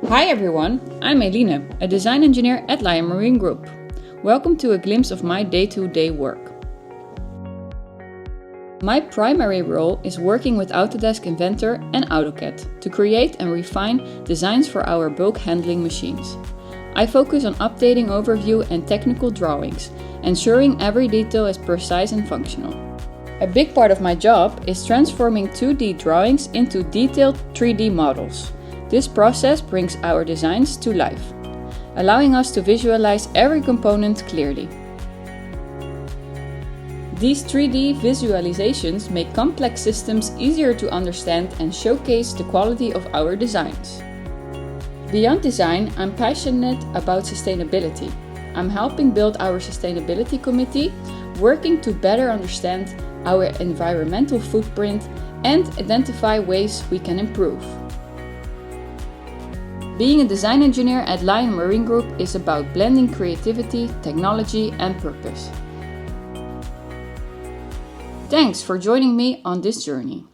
Hi everyone, I'm Eline, a design engineer at Eline Marine Group. Welcome to a glimpse of my day-to-day work. My primary role is working with Autodesk Inventor and AutoCAD to create and refine designs for our bulk handling machines. I focus on updating overview and technical drawings, ensuring every detail is precise and functional. A big part of my job is transforming 2D drawings into detailed 3D models. This process brings our designs to life, allowing us to visualize every component clearly. These 3D visualizations make complex systems easier to understand and showcase the quality of our designs. Beyond design, I'm passionate about sustainability. I'm helping build our sustainability committee, working to better understand our environmental footprint and identify ways we can improve. Being a design engineer at Eline Marine Group is about blending creativity, technology, and purpose. Thanks for joining me on this journey.